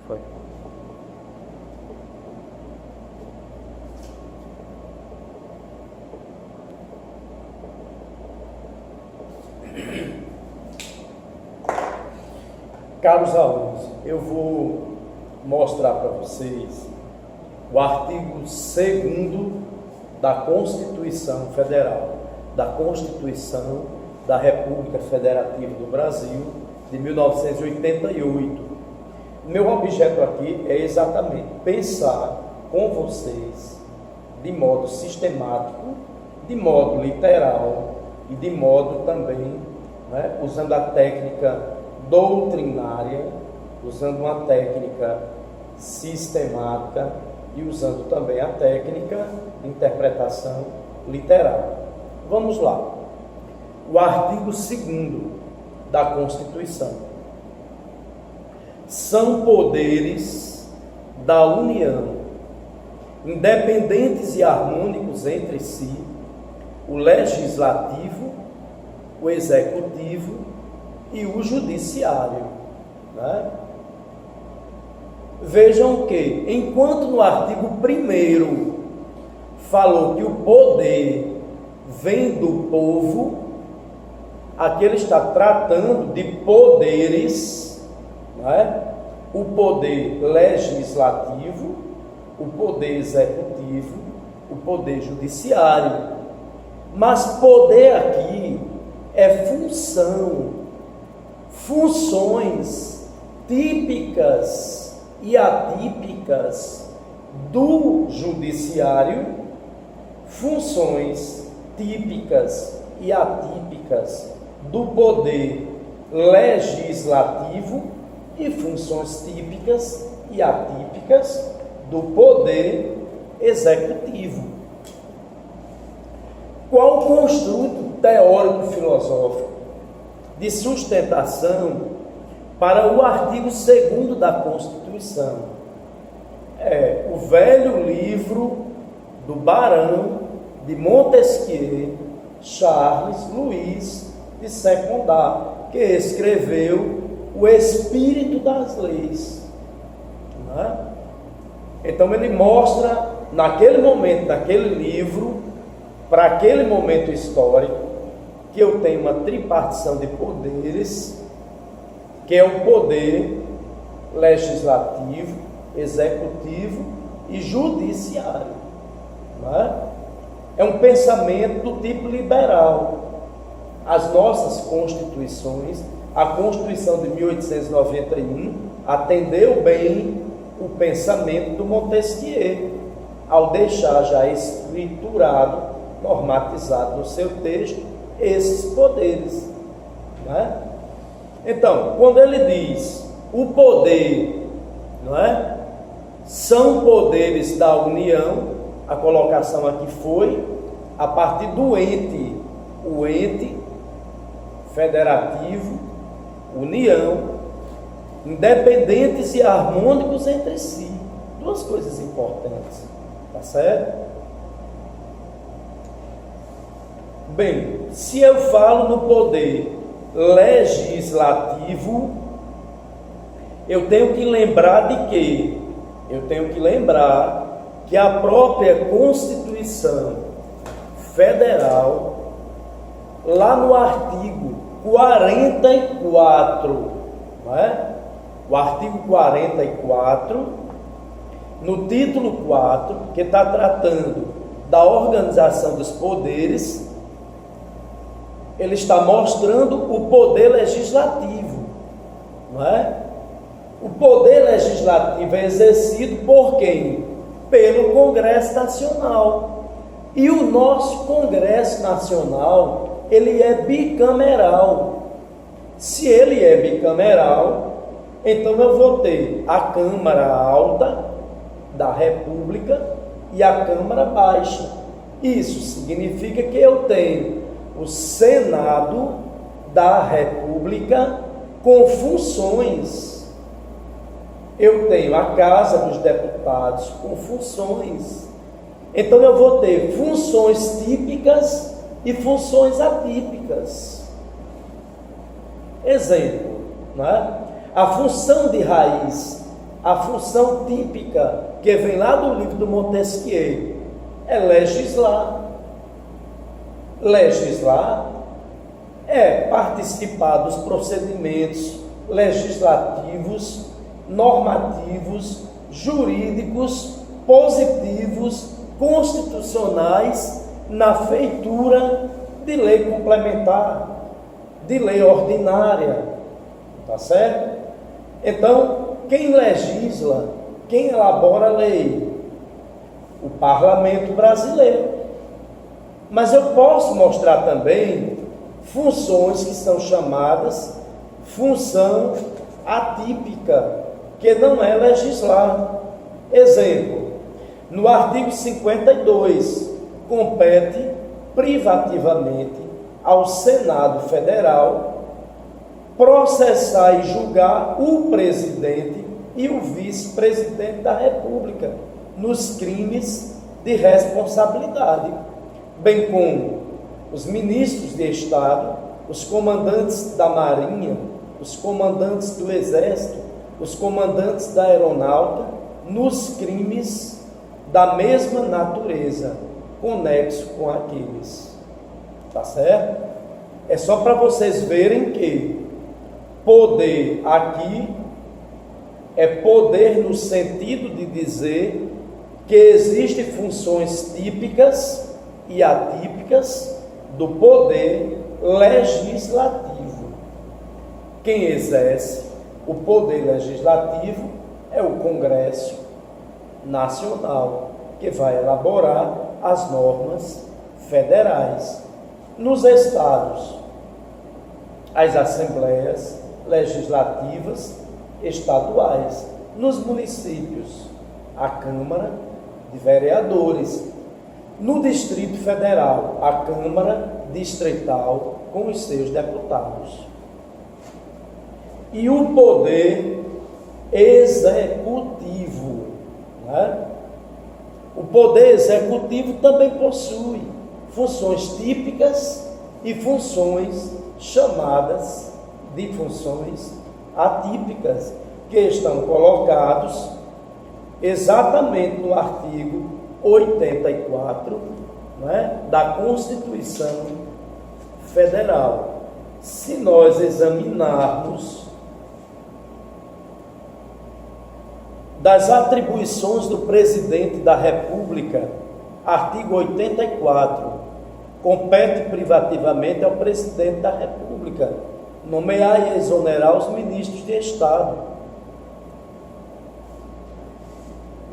Foi. Caros alunos, eu vou mostrar para vocês o artigo 2º da Constituição Federal, da Constituição da República Federativa do Brasil, de 1988. Meu objeto aqui é exatamente pensar com vocês de modo sistemático, de modo literal e de modo também, usando a técnica doutrinária, usando uma técnica sistemática e usando também a técnica de interpretação literária. Vamos lá. O artigo 2º da Constituição. São poderes da União, independentes e harmônicos entre si, o legislativo, o executivo e o judiciário. Vejam que, enquanto no artigo 1º falou que o poder vem do povo, aqui ele está tratando de poderes, o poder legislativo, o poder executivo, o poder judiciário. Mas poder aqui é funções típicas e atípicas do judiciário, funções típicas e atípicas do poder legislativo e funções típicas e atípicas do poder executivo. Qual o construto teórico-filosófico de sustentação para o artigo 2º da Constituição? É o velho livro do Barão de Montesquieu, Charles Louis de Saint-Condé, que escreveu O Espírito das Leis. Então ele mostra, naquele momento, naquele livro, para aquele momento histórico, que eu tenho uma tripartição de poderes, que é o poder legislativo, executivo e judiciário. É um pensamento do tipo liberal. As nossas constituições, a Constituição de 1891, atendeu bem o pensamento do Montesquieu, ao deixar já escriturado, normatizado no seu texto, esses poderes. Então, quando ele diz o poder, são poderes da União, a colocação aqui foi a partir do ente, o ente federativo, União, independentes e harmônicos entre si. Duas coisas importantes, tá certo? Bem, se eu falo no poder legislativo, eu tenho que lembrar de quê? Eu tenho que lembrar que a própria Constituição Federal, lá no artigo 44, o artigo 44, no título 4, que está tratando da organização dos poderes, ele está mostrando o poder legislativo, O poder legislativo é exercido por quem? Pelo Congresso Nacional. E o nosso Congresso Nacional, ele é bicameral. Se ele é bicameral, então eu vou ter a Câmara Alta da República e a Câmara Baixa. Isso significa que eu tenho o Senado da República com funções. Eu tenho a Casa dos Deputados com funções. Então eu vou ter funções típicas e funções atípicas. Exemplo, A função de raiz A função típica, que vem lá do livro do Montesquieu, é legislar. Legislar é participar dos procedimentos legislativos, normativos, jurídicos, positivos, constitucionais, na feitura de lei complementar, de lei ordinária, tá certo? Então, quem legisla, quem elabora a lei? O parlamento brasileiro. Mas eu posso mostrar também funções que são chamadas função atípica, que não é legislar. Exemplo, no artigo 52, compete privativamente ao Senado Federal processar e julgar o presidente e o vice-presidente da República nos crimes de responsabilidade, bem como os ministros de Estado, os comandantes da Marinha, os comandantes do Exército, os comandantes da Aeronáutica, nos crimes da mesma natureza, conexo com aqueles. Tá certo? É só para vocês verem que poder aqui é poder no sentido de dizer que existem funções típicas e atípicas do poder legislativo. Quem exerce o poder legislativo é o Congresso Nacional, que vai elaborar as normas federais. Nos estados, as assembleias legislativas estaduais. Nos municípios, a Câmara de Vereadores. No Distrito Federal, a Câmara Distrital com os seus deputados. E o poder executivo, né? O poder executivo também possui funções típicas e funções chamadas de funções atípicas, que estão colocados exatamente no artigo 84, né, da Constituição Federal. Se nós examinarmos das atribuições do presidente da República, artigo 84, compete privativamente ao presidente da República nomear e exonerar os ministros de Estado,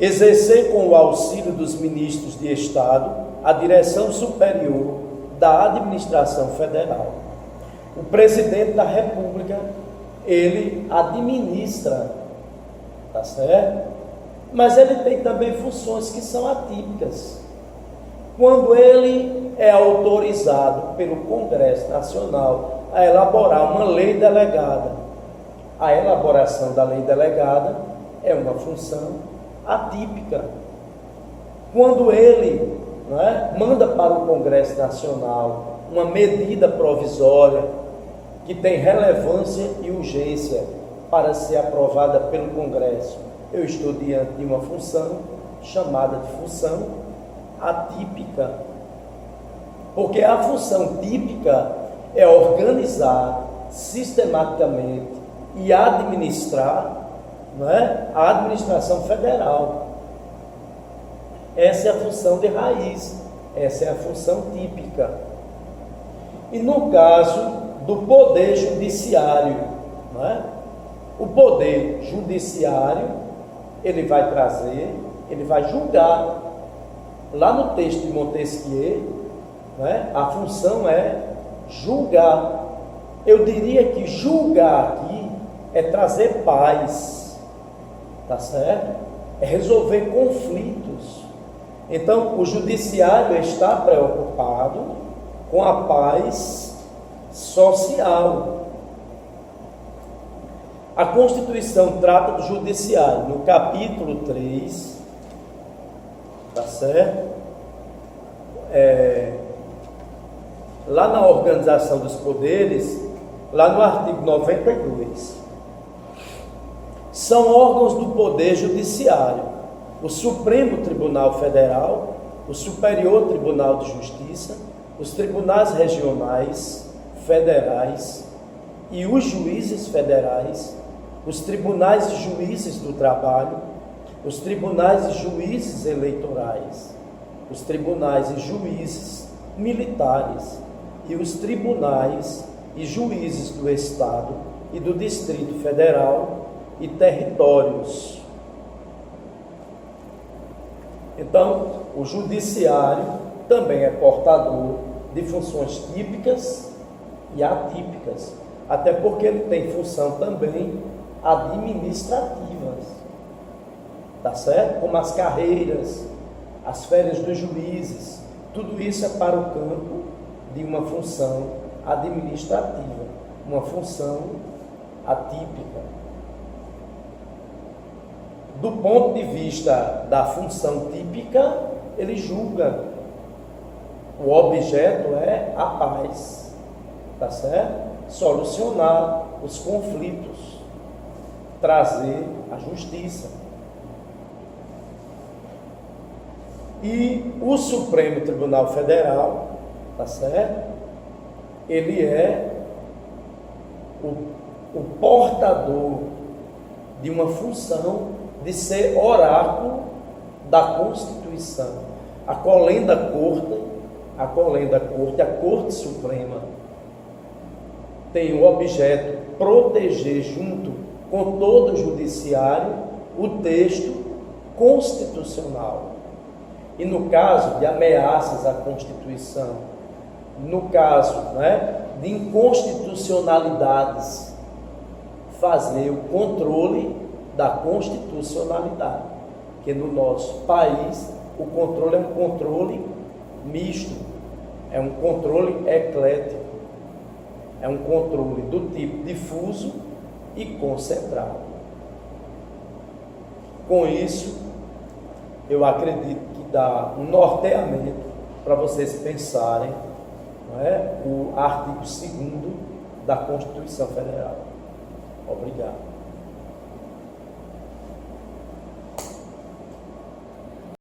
exercer com o auxílio dos ministros de Estado a direção superior da administração federal. O presidente da República, ele administra, tá certo? Mas ele tem também funções que são atípicas. Quando ele é autorizado pelo Congresso Nacional a elaborar uma lei delegada, a elaboração da lei delegada é uma função atípica. Quando ele, manda para o Congresso Nacional uma medida provisória que tem relevância e urgência para ser aprovada pelo Congresso, eu estou diante de uma função chamada de função atípica. Porque a função típica é organizar sistematicamente e administrar, a administração federal. Essa é a função de raiz, essa é a função típica. E no caso do poder judiciário, o poder judiciário, ele vai trazer, ele vai julgar. Lá no texto de Montesquieu, a função é julgar. Eu diria que julgar aqui é trazer paz, tá certo? É resolver conflitos. Então, o judiciário está preocupado com a paz social. A Constituição trata do judiciário no capítulo 3, tá certo? Lá na organização dos poderes, lá no artigo 92, são órgãos do Poder Judiciário: o Supremo Tribunal Federal, o Superior Tribunal de Justiça, os tribunais regionais, federais e os juízes federais, os tribunais e juízes do trabalho, os tribunais e juízes eleitorais, os tribunais e juízes militares e os tribunais e juízes do Estado e do Distrito Federal e territórios. Então, o judiciário também é portador de funções típicas e atípicas, até porque ele tem função também administrativas, tá certo? Como as carreiras, as férias dos juízes, tudo isso é para o campo de uma função administrativa, uma função atípica. Do ponto de vista da função típica, ele julga. O objeto é a paz, tá certo? Solucionar os conflitos, trazer a justiça. E o Supremo Tribunal Federal, tá certo? Ele é o portador de uma função de ser oráculo da Constituição. Acolhendo a Corte Suprema tem o objeto proteger, junto com todo o judiciário, o texto constitucional. E no caso de ameaças à Constituição, no caso, de inconstitucionalidades, fazer o controle da constitucionalidade, que no nosso país o controle é um controle misto, é um controle eclético, é um controle do tipo difuso e concentrado. Com isso, eu acredito que dá um norteamento para vocês pensarem, o artigo 2º da Constituição Federal. Obrigado.